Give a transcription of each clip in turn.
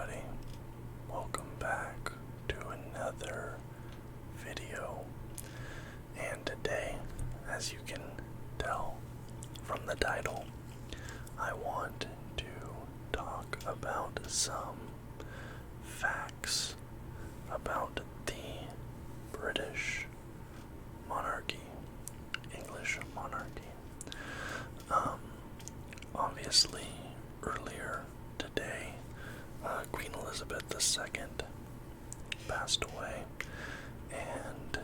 everybody. Welcome back to another video. And today, as you can tell from the title, I want to talk about some facts about the British monarchy, English monarchy. Obviously, earlier today, Queen Elizabeth II passed away, and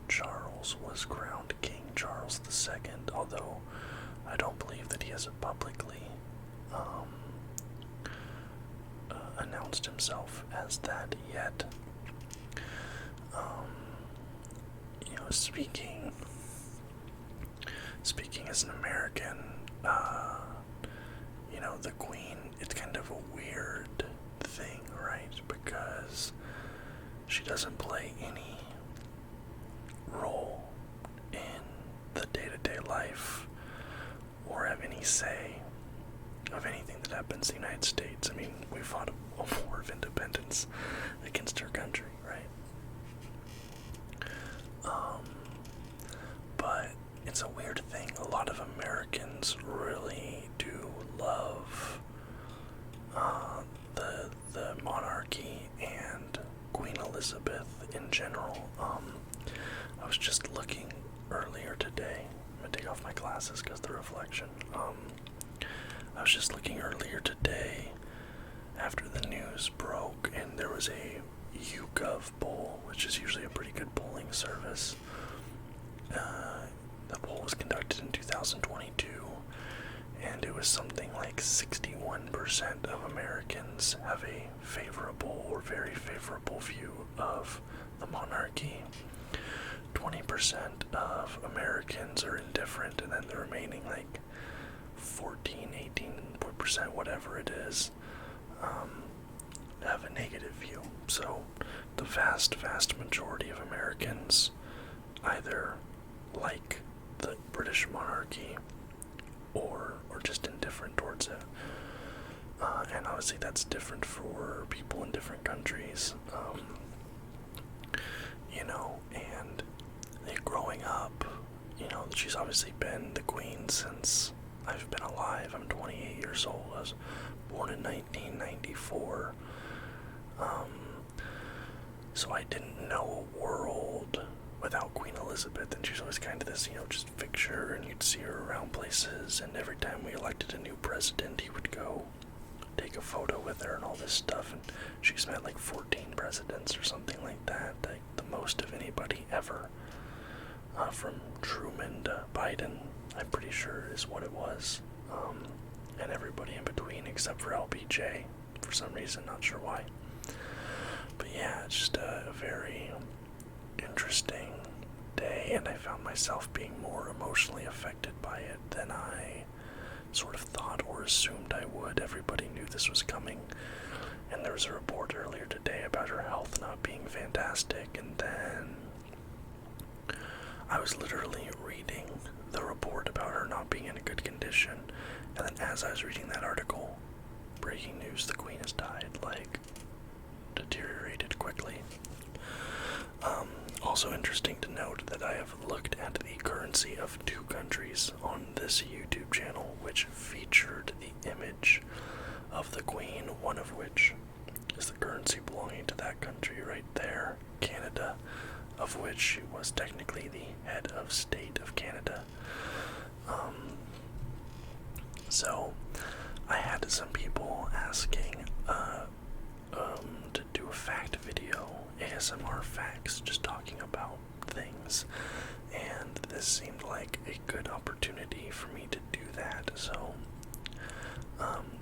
Charles was crowned King Charles II, although I don't believe that he has publicly announced himself as that yet. Speaking as an American, the Queen, it's kind of a weird thing, right? Because she doesn't play any role in the day-to-day life or have any say of anything that happens in the United States. I mean, we fought a war of independence against our country, right? But it's a weird thing. A lot of Americans really do love the monarchy and Queen Elizabeth in general. I was just looking earlier today. I'm gonna take off my glasses because the reflection. I was just looking earlier today after the news broke, and there was a YouGov poll, which is usually a pretty good polling service. The poll was conducted in 2022, and it was something like 61% of Americans have a favorable or very favorable view of the monarchy. 20% of Americans are indifferent, and then the remaining 18%, whatever it is, have a negative view. So the vast majority of Americans either like the British monarchy or just indifferent towards it. And obviously that's different for people in different countries. And growing up, she's obviously been the queen since I've been alive. I'm 28 years old. I was born in 1994. So I didn't know a world without Queen Elizabeth, and she's always kind of this, just fixture, and you'd see her around places, and every time we elected a new president, he would go take a photo with her and all this stuff, and she's met 14 presidents or something like that, the most of anybody ever, from Truman to Biden, I'm pretty sure is what it was, and everybody in between except for LBJ, for some reason, not sure why. But yeah, it's just a very interesting day, and I found myself being more emotionally affected by it than I sort of thought or assumed I would. Everybody knew this was coming, and there was a report earlier today about her health not being fantastic, and then I was literally reading the report about her not being in a good condition, and then as I was reading that article, breaking news, the Queen has died, deteriorated quickly. Also interesting to note that I have looked at the currency of two countries on this YouTube channel, which featured the image of the Queen, one of which is the currency belonging to that country right there, Canada, of which she was technically the head of state of Canada. So I had some people asking to do a fact video, ASMR facts, just talking about things, and this seemed like a good opportunity for me to do that. So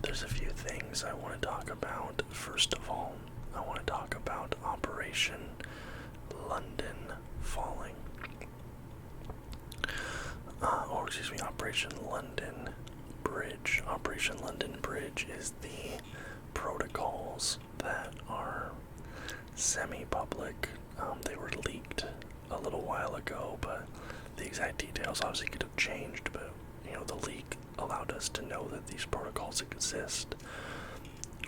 there's a few things I want to talk about. First of all, I want to talk about Operation London falling. Operation London Bridge. Operation London Bridge is the protocols that are semi-public. They were leaked a little while ago, but the exact details obviously could have changed, but the leak allowed us to know that these protocols exist.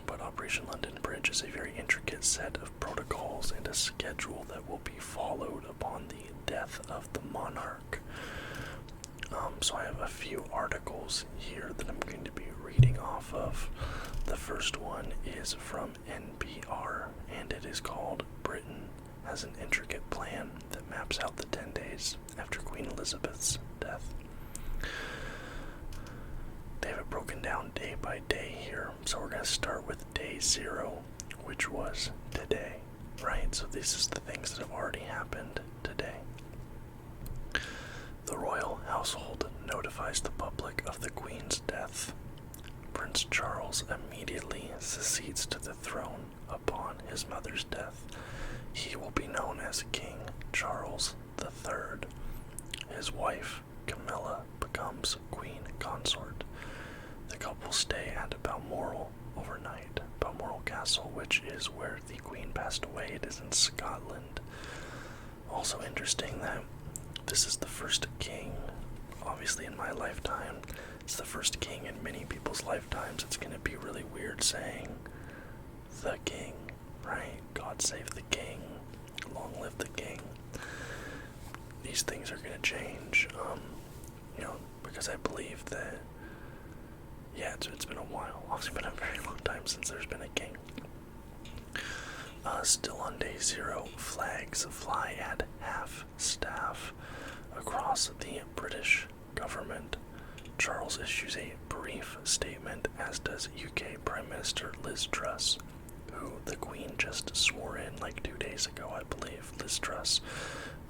But Operation London Bridge is a very intricate set of protocols and a schedule that will be followed upon the death of the monarch. So I have a few articles here that I'm going to be reading off of. The first one is from NPR, and it is called "Britain Has an Intricate Plan That Maps Out the 10 Days After Queen Elizabeth's Death." They have it broken down day by day here, so we're going to start with day 0, which was today, right? So this is the things that have already happened today. The royal household notifies the public of the Queen's death. Prince Charles immediately succeeds to the throne upon his mother's death. He will be known as King Charles III. His wife, Camilla, becomes Queen Consort. The couple stay at Balmoral overnight. Balmoral Castle, which is where the Queen passed away. It is in Scotland. Also interesting that this is the first king, obviously in my lifetime. It's the first king in many people's lifetimes. It's going to be really weird saying the king, right? God save the king. Long live the king. These things are going to change, because I believe that, it's been a while. It's been a very long time since there's been a king. Still on day 0, flags fly at half-staff across the British government. Charles issues a brief statement, as does UK Prime Minister Liz Truss, who the Queen just swore in like 2 days ago, I believe. Liz Truss,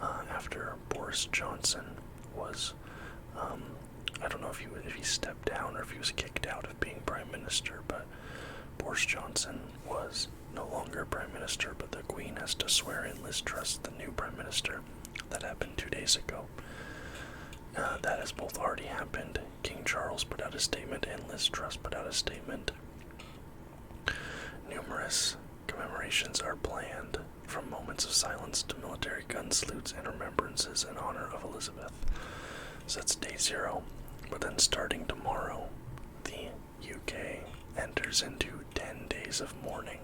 after Boris Johnson was, I don't know if he stepped down or if he was kicked out of being Prime Minister, but Boris Johnson was no longer Prime Minister, but the Queen has to swear in Liz Truss, the new Prime Minister. That happened 2 days ago. That has both already happened. King Charles put out a statement and Liz Truss put out a statement. Numerous commemorations are planned, from moments of silence to military gun salutes and remembrances in honor of Elizabeth. So that's day 0. But then starting tomorrow, the UK enters into 10 days of mourning.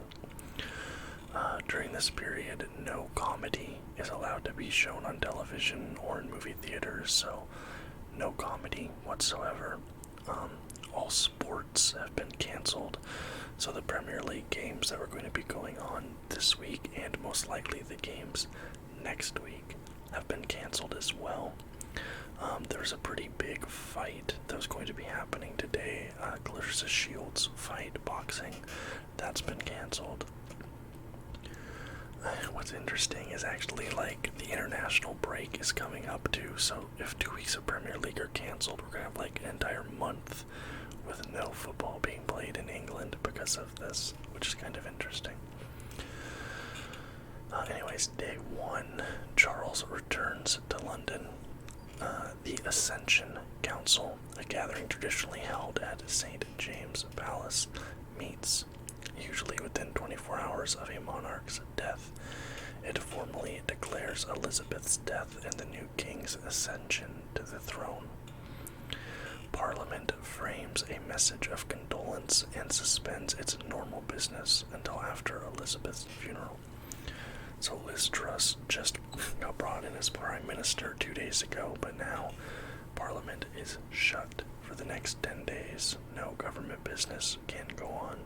During this period, no comedy is allowed to be shown on television or in movie theaters, so no comedy whatsoever. All sports have been canceled, so the Premier League games that were going to be going on this week, and most likely the games next week, have been canceled as well. There's a pretty big fight that was going to be happening today, Clarissa Shields fight, boxing, that's been canceled. What's interesting is actually, the international break is coming up too, so if 2 weeks of Premier League are canceled, we're going to have an entire month with no football being played in England because of this, which is kind of interesting. Anyways, day 1, Charles returns to London. The Ascension Council, a gathering traditionally held at St. James Palace, meets, usually within 24 hours of a monarch's death. It formally declares Elizabeth's death and the new king's ascension to the throne. Parliament frames a message of condolence and suspends its normal business until after Elizabeth's funeral. So Liz Truss just got brought in as Prime Minister 2 days ago, but now Parliament is shut for the next 10 days. No government business can go on.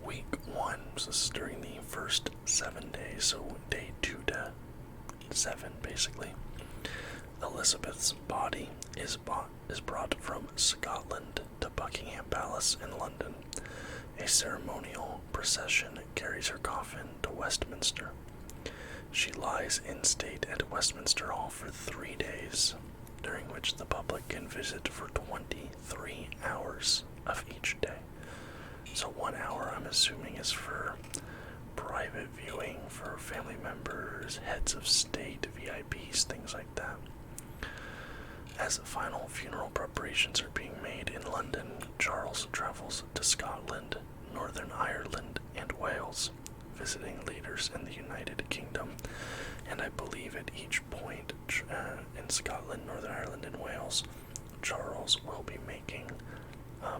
Week 1, so this is during the first 7 days, so day 2 to 7 basically. Elizabeth's body is brought from Scotland to Buckingham Palace in London. A ceremonial procession carries her coffin to Westminster. She lies in state at Westminster Hall for 3 days, during which the public can visit for 23 hours of each day. So 1 hour, I'm assuming, is for private viewing for family members, heads of state, VIPs, things like that. As final funeral preparations are being made in London, Charles travels to Scotland, Northern Ireland, and Wales, visiting leaders in the United Kingdom. And I believe at each point in Scotland, Northern Ireland, and Wales, Charles will be making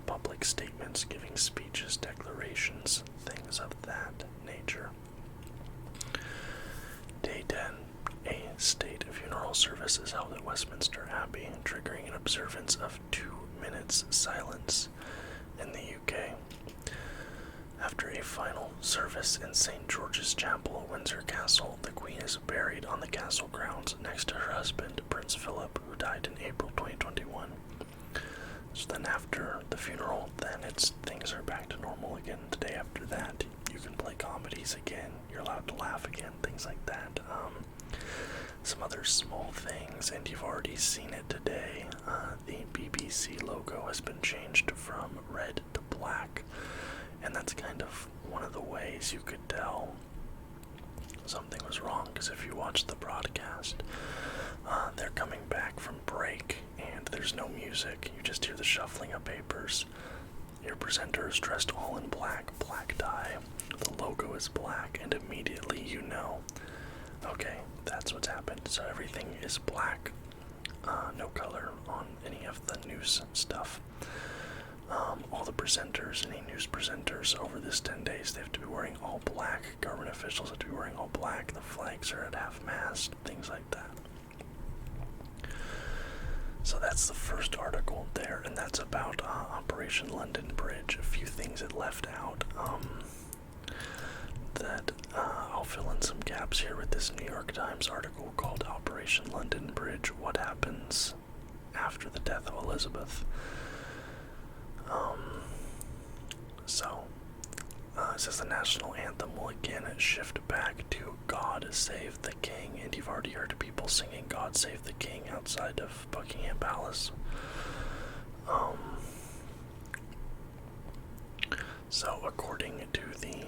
public statements, giving giving speeches, declarations, things of that nature. Day 10. A state funeral service is held at Westminster Abbey, triggering an observance of 2 minutes silence in the UK. After a final service in St. George's Chapel at Windsor Castle, the Queen is buried on the castle grounds next to her husband, Prince Philip, who died in April 2021. So then after the funeral, things are back to normal again. The day after that, you can play comedies again, you're allowed to laugh again, things like that. Some other small things, and you've already seen it today. The BBC logo has been changed from red to black, and that's kind of one of the ways you could tell something was wrong, because if you watch the broadcast, they're coming back from break, and there's no music, you just hear the shuffling of papers. Your presenter is dressed all in black, black tie, the logo is black, and immediately you know, okay, that's what's happened. So everything is black, no color on any of the news stuff. All the presenters, any news presenters over this 10 days, they have to be wearing all black. Government officials have to be wearing all black. The flags are at half-mast, things like that. So that's the first article there, and that's about Operation London Bridge. A few things it left out. I'll fill in some gaps here with this New York Times article called Operation London Bridge, What Happens After the Death of Elizabeth. It says the national anthem will again shift back to God Save the King, and you've already heard people singing God Save the King outside of Buckingham Palace. So according to the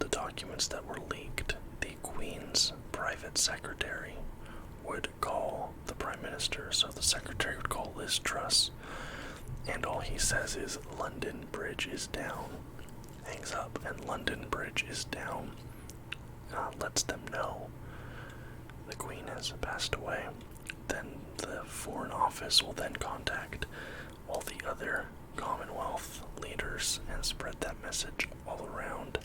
documents that were leaked, the Queen's private secretary would call the Prime Minister, so the secretary would call Liz Truss, and all he says is, London Bridge is down. Hangs up, and London Bridge is down. Lets them know the Queen has passed away. Then the Foreign Office will then contact all the other Commonwealth leaders and spread that message all around.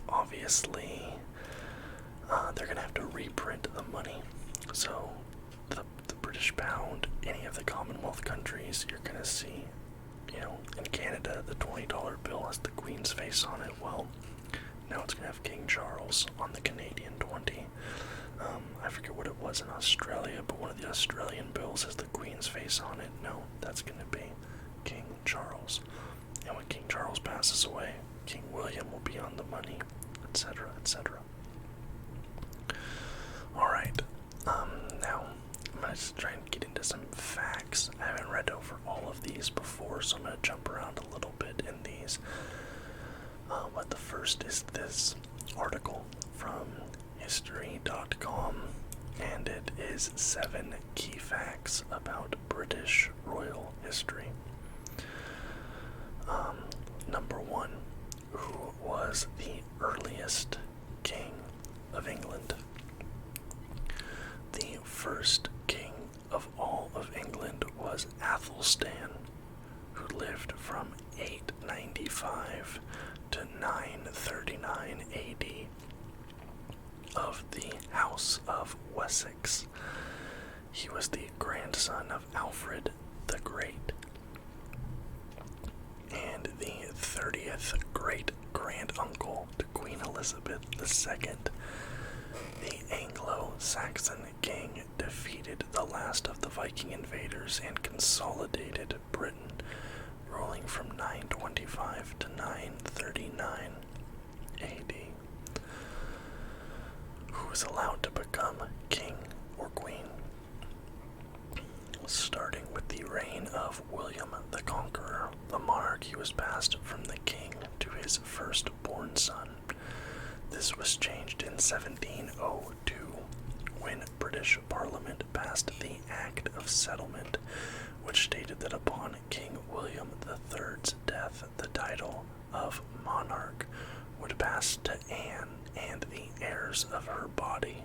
Obviously, they're going to have to reprint the money. So the British pound, any of the Commonwealth countries, you're going to see, in Canada, the $20 bill has the Queen's face on it. Well, now it's going to have King Charles on the Canadian 20. I forget what it was in Australia, but one of the Australian bills has the Queen's face on it. No, that's going to be King Charles. And when King Charles passes away, King William will be on the money, etc., etc. Alright, now I'm going to try and get into some facts. I haven't read over all of these before, so I'm going to jump around a little bit in these. But the first is this article from history.com, and it is 7 key facts about British royal history. Number 1, who was the earliest king of England? The first king of all of England was Athelstan, who lived from 895 to 939 AD, of the House of Wessex. He was the grandson of Alfred the Great, and the 30th great-grand-uncle to Queen Elizabeth II. The Anglo-Saxon king defeated the last of the Viking invaders and consolidated Britain, ruling from 925 to 939 AD. Who was allowed to become king or queen? Starting with the reign of William the Conqueror, the monarchy was passed from the king to his firstborn son. This was changed in 1702, when British Parliament passed the Act of Settlement, which stated that upon King William III's death, the title of monarch would pass to Anne and the heirs of her body,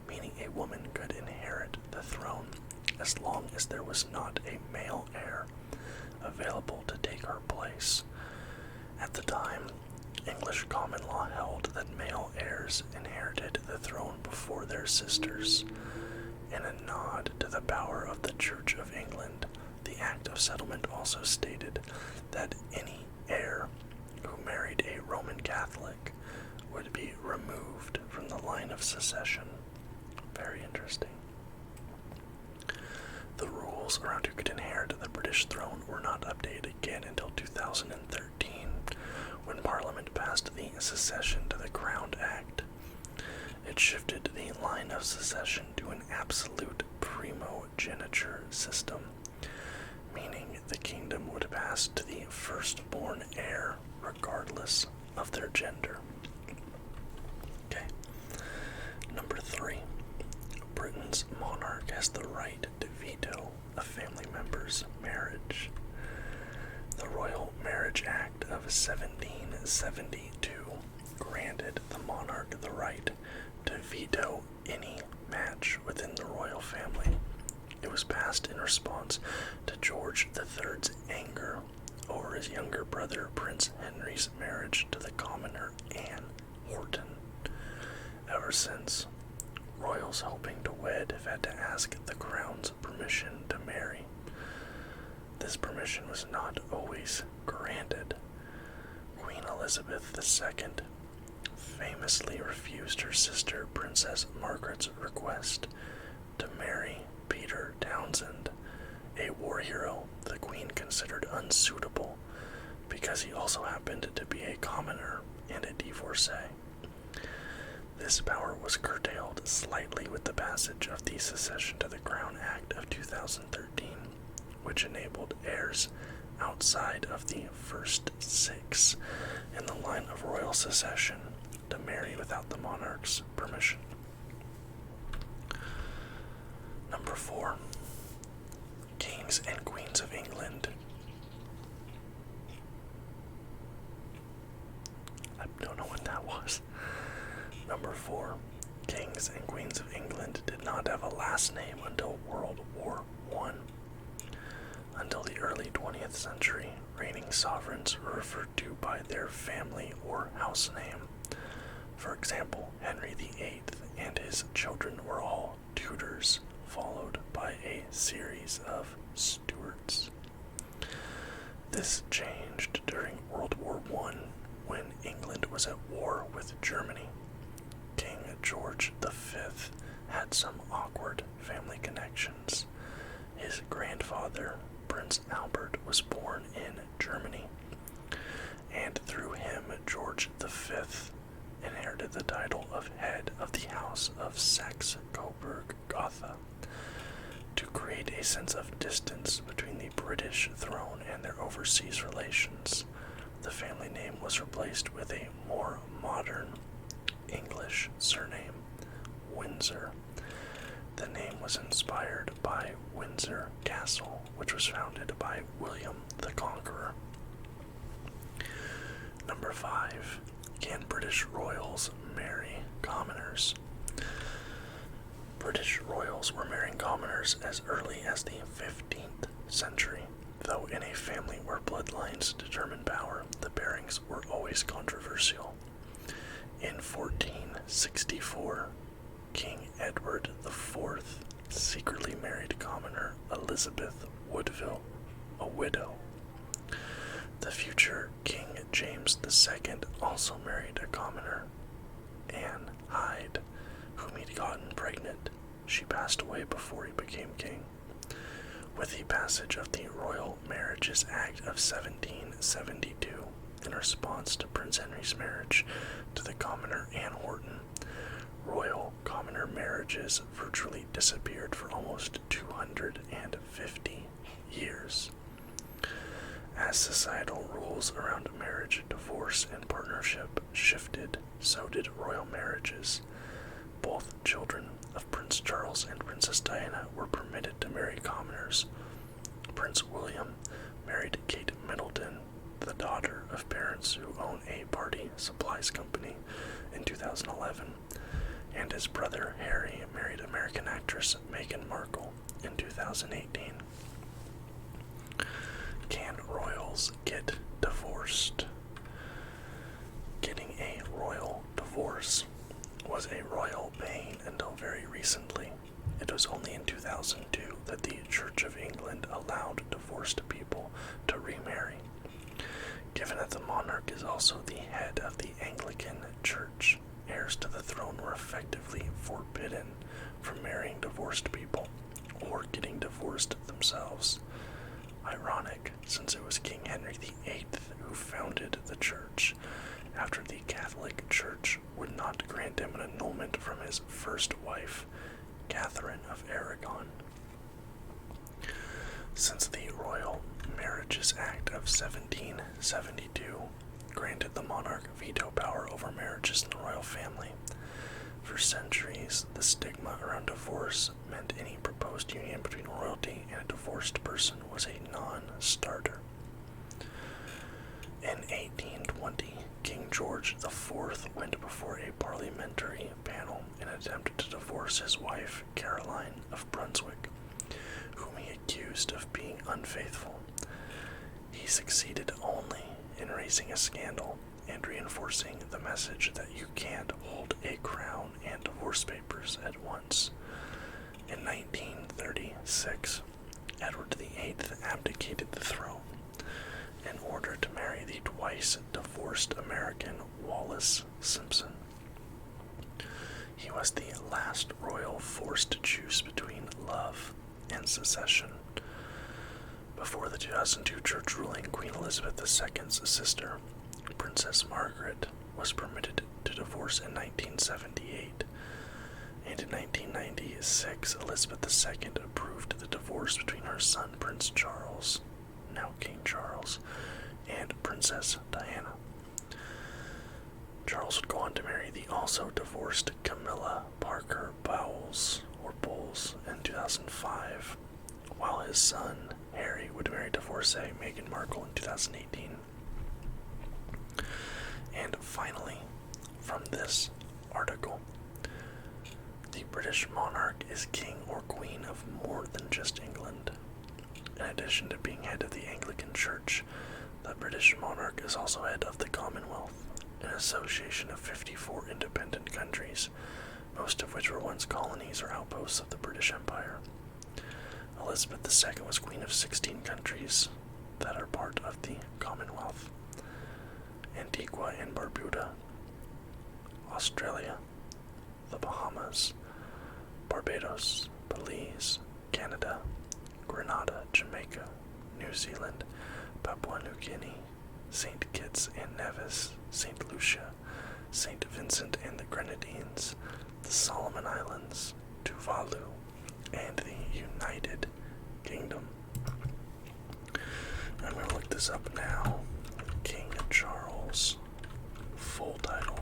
meaning a woman could inherit the throne as long as there was not a male heir available to take her place. heirs inherited the throne before their sisters. In a nod to the power of the Church of England, the Act of Settlement also stated that any heir who married a Roman Catholic would be removed from the line of succession. Very interesting. The rules around who could inherit the British throne were not updated again until 2013, when Parliament passed the Succession to the Crown Act. It shifted the line of succession to an absolute primogeniture system, meaning the kingdom would pass to the firstborn heir regardless of their gender. Okay. Number 3. Britain's monarch has the right to veto a family member's marriage. The Royal Marriage Act of 1772 granted the monarch the right to veto any match within the royal family. It was passed in response to George III's anger over his younger brother Prince Henry's marriage to the commoner Anne Horton. Ever since, royals hoping to wed have had to ask the crown's permission to marry. This permission was not always granted. Queen Elizabeth II famously refused her sister Princess Margaret's request to marry Peter Townsend, a war hero the Queen considered unsuitable because he also happened to be a commoner and a divorcee. This power was curtailed slightly with the passage of the Succession to the Crown Act of 2013, which enabled heirs outside of the first 6 in the line of royal succession to marry without the monarch's permission. Number 4. Kings and Queens of England. I don't know what that was. Number 4. Kings and Queens of England did not have a last name until World War I. Until the early 20th century, reigning sovereigns were referred to by their family or house name. For example, Henry VIII and his children were all Tudors, followed by a series of Stuarts. This changed during World War I, when England was at war with Germany. King George V had some awkward family connections. His grandfather, Prince Albert, was born in Germany, and through him George V inherited the title of head of the House of Saxe-Coburg-Gotha. To create a sense of distance between the British throne and their overseas relations, the family name was replaced with a more modern English surname, Windsor. The name was inspired by Windsor Castle, which was founded by William the Conqueror. Number 5. Can British royals marry commoners? British royals were marrying commoners as early as the 15th century, though in a family where bloodlines determine power, the pairings were always controversial. In 1464, King Edward IV secretly married commoner Elizabeth Woodville, a widow. The future King James II also married a commoner, Anne Hyde, whom he'd gotten pregnant. She passed away before he became king. With the passage of the Royal Marriages Act of 1772, in response to Prince Henry's marriage to the commoner Anne Horton, royal commoner marriages virtually disappeared for almost 250 years. As societal rules around marriage, divorce, and partnership shifted, so did royal marriages. Both children of Prince Charles and Princess Diana were permitted to marry commoners. Prince William married Kate Middleton, the daughter of parents who own a party supplies company, in 2011, and his brother Harry married American actress Meghan Markle in 2018. Can royals get divorced? Getting a royal divorce also the head of the Anglican Church. Heirs to the throne were effectively forbidden from marrying divorced people or getting divorced themselves. Ironic, since it was King Henry VIII who founded the church, after the Catholic Church would not grant him an annulment from his first wife, Catherine of Aragon. Since the Royal Marriages Act of 1772 granted the monarch veto power over marriages in the royal family, for centuries the stigma around divorce meant any proposed union between royalty and a divorced person was a non-starter. In 1820, King George IV went before a parliamentary panel and attempted to divorce his wife, Caroline of Brunswick, whom he accused of being unfaithful. He succeeded only in raising a scandal and reinforcing the message that you can't hold a crown and divorce papers at once. In 1936, Edward VIII abdicated the throne in order to marry the twice divorced American Wallis Simpson. He was the last royal forced to choose between love and secession. Before the 2002 church ruling, Queen Elizabeth II's sister, Princess Margaret, was permitted to divorce in 1978, and in 1996, Elizabeth II approved the divorce between her son Prince Charles, now King Charles, and Princess Diana. Charles would go on to marry the also divorced Camilla Parker Bowles in 2005, while his son Harry would marry divorcee Meghan Markle in 2018. And finally, from this article, the British monarch is king or queen of more than just England. In addition to being head of the Anglican Church, the British monarch is also head of the Commonwealth, an association of 54 independent countries, most of which were once colonies or outposts of the British Empire. Elizabeth II was queen of 16 countries that are part of the Commonwealth: Antigua and Barbuda, Australia, the Bahamas, Barbados, Belize, Canada, Grenada, Jamaica, New Zealand, Papua New Guinea, St. Kitts and Nevis, St. Lucia, St. Vincent and the Grenadines, the Solomon Islands, Tuvalu, and the United Kingdom. I'm going to look this up now. King Charles, full title.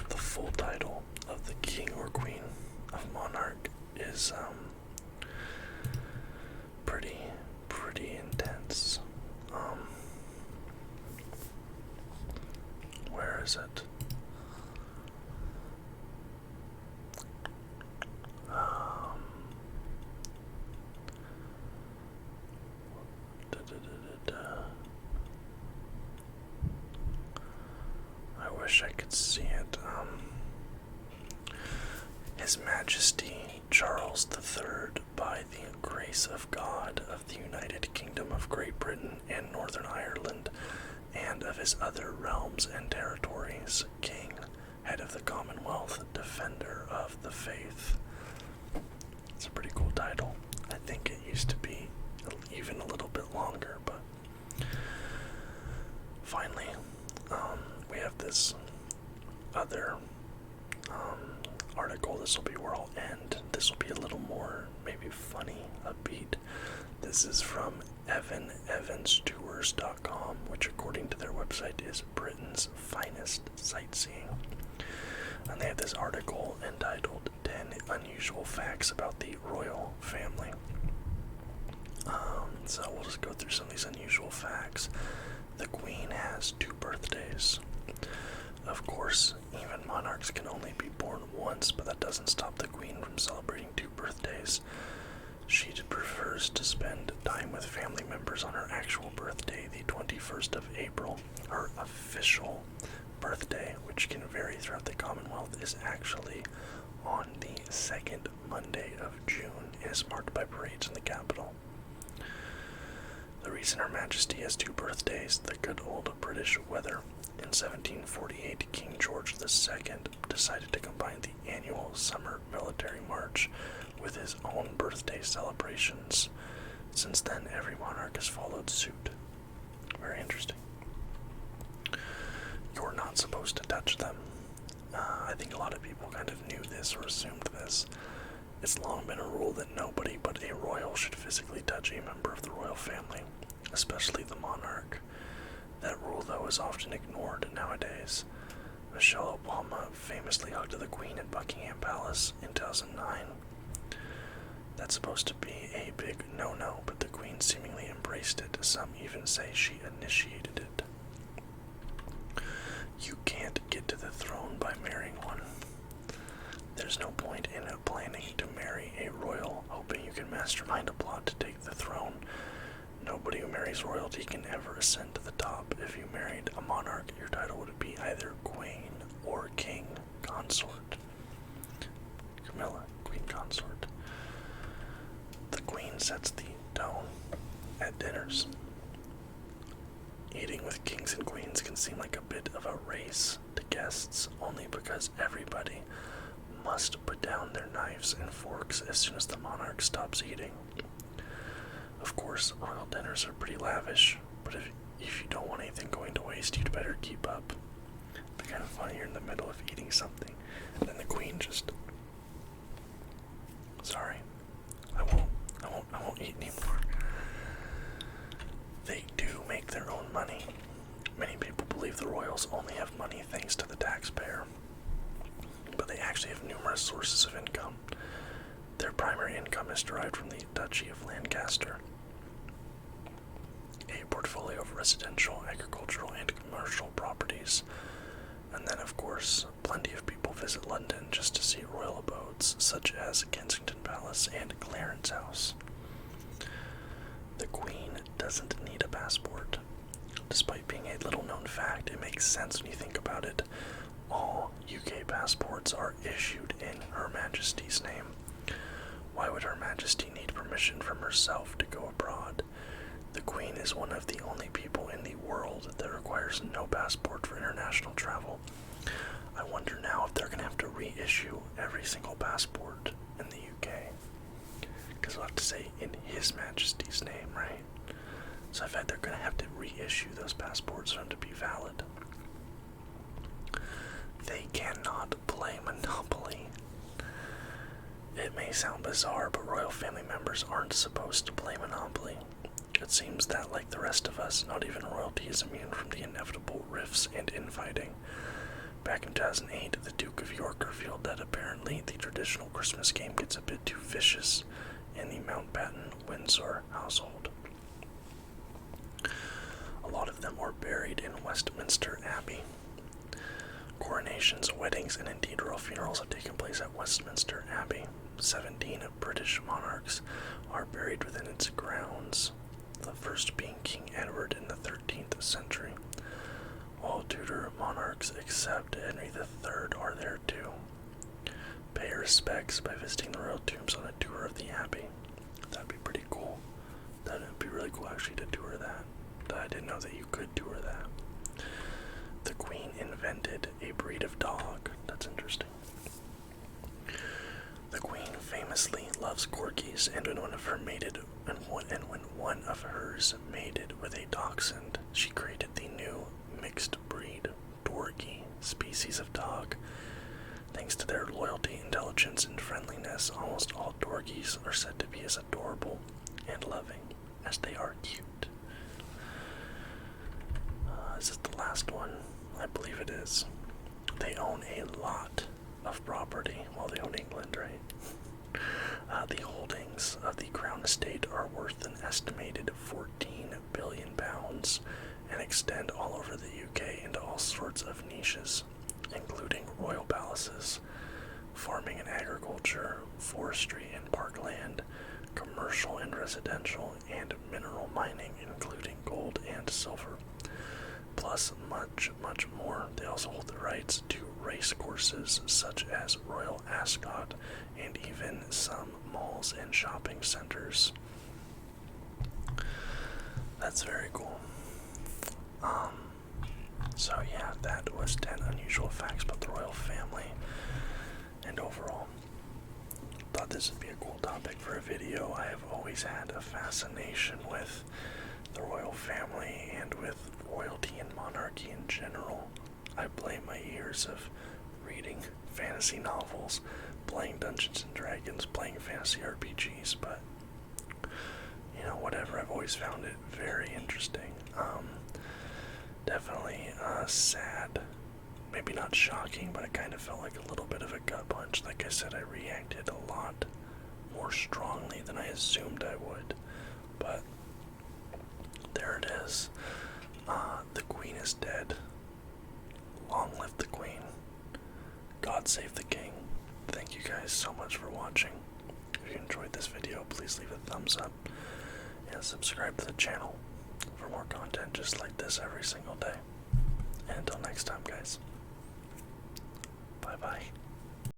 The full title of the king or queen of monarch is pretty intense. Where is it? I wish I could see it. His Majesty Charles III, by the grace of God, of the United Kingdom of Great Britain and Northern Ireland, and of his other realms and territories, King, head of the Commonwealth, defender of the faith. It's a pretty cool title. I think it used to be even a little bit longer, but finally, we have this other article. This will be where I'll end. This will be a little more maybe funny, upbeat. This is from evanEvansTours.com, which according to their website is Britain's finest sightseeing. And they have this article entitled 10 Unusual Facts About the Royal Family. So we'll just go through some of these unusual facts. The Queen has 2 birthdays. Of course, even monarchs can only be born once, but that doesn't stop the Queen from celebrating 2 birthdays. She prefers to spend time with family members on her actual birthday, the 21st of April. Her official birthday, which can vary throughout the Commonwealth, is actually on the 2nd Monday of June and is marked by parades in the capital. The reason Her Majesty has two birthdays, the good old British weather. In 1748, King George II decided to combine the annual summer military march with his own birthday celebrations. Since then, every monarch has followed suit. Very interesting. You're not supposed to touch them. I think a lot of people kind of knew this or assumed this. It's long been a rule that nobody but a royal should physically touch a member of the royal family, especially the monarch. That rule, though, is often ignored nowadays. Michelle Obama famously hugged the Queen at Buckingham Palace in 2009. That's supposed to be a big no-no, but the Queen seemingly embraced it. Some even say she initiated it. You can't get to the throne by marrying one. There's no point in planning to marry a royal, hoping you can mastermind a plot to take the throne. Nobody who marries royalty can ever ascend to the top. If you married a monarch, your title would be either Queen or King Consort. Camilla, Queen Consort. The Queen sets the tone at dinners. Eating with kings and queens can seem like a bit of a race to guests, only because everybody must put down their knives and forks as soon as the monarch stops eating. Of course, royal dinners are pretty lavish, but if you don't want anything going to waste, you'd better keep up. It'd be kind of funny, you're in the middle of eating something, and then the Queen just, sorry, I won't eat anymore. They do make their own money. Many people believe the royals only have money thanks to the taxpayer, but they actually have numerous sources of income. Their primary income is derived from the Duchy of Lancaster, a portfolio of residential, agricultural, and commercial properties. And then, of course, plenty of people visit London just to see royal abodes, such as Kensington Palace and Clarence House. The Queen doesn't need a passport. Despite being a little-known fact, it makes sense when you think about it. All UK passports are issued in Her Majesty's name. Why would Her Majesty need permission from herself to go abroad? The Queen is one of the only people in the world that requires no passport for international travel. I wonder now if they're going to have to reissue every single passport in the UK. Because they'll have to say in His Majesty's name, right? So I bet they're going to have to reissue those passports for them to be valid. They cannot play Monopoly. It may sound bizarre, but royal family members aren't supposed to play Monopoly. It seems that, like the rest of us, not even royalty is immune from the inevitable rifts and infighting. Back in 2008, the Duke of York revealed that apparently the traditional Christmas game gets a bit too vicious in the Mountbatten-Windsor household. A lot of them are buried in Westminster Abbey. Coronations, weddings, and indeed royal funerals have taken place at Westminster Abbey. 17 British monarchs are buried within its grounds, the first being King Edward in the 13th century. All Tudor monarchs except Henry III are there too. Pay respects by visiting the royal tombs on a tour of the abbey. That'd be pretty cool. That'd be really cool actually to tour that. I didn't know that you could tour that. The Queen invented a breed of dog. That's interesting. The Queen famously loves corgis, and when one of hers mated with a dachshund, she created the new mixed breed Dorgie species of dog. Thanks to their loyalty, intelligence, and friendliness, almost all Dorgies are said to be as adorable and loving as they are cute. Is this the last one? I believe it is. They own a lot of property. Well, they own England, right? The holdings of the Crown Estate are worth an estimated £14 billion and extend all over the UK into all sorts of niches, including royal palaces, farming and agriculture, forestry and parkland, commercial and residential, and mineral mining, including gold and silver. Plus much, much more. They also hold the rights to race courses such as Royal Ascot and even some malls and shopping centers. That's very cool. So yeah, that was 10 unusual facts about the royal family. And overall, thought this would be a cool topic for a video. I have always had a fascination with the royal family and with royalty and monarchy in general. I blame my years of reading fantasy novels, playing Dungeons and Dragons, playing fantasy RPGs, but you know, whatever, I've always found it very interesting. Definitely sad, maybe not shocking, but it kind of felt like a little bit of a gut punch. Like I said, I reacted a lot more strongly than I assumed I would, but there it is. The queen is dead. Long live the queen. God save the king. Thank you guys so much for watching. If you enjoyed this video, please leave a thumbs up and subscribe to the channel for more content just like this every single day. And until next time, guys. Bye bye.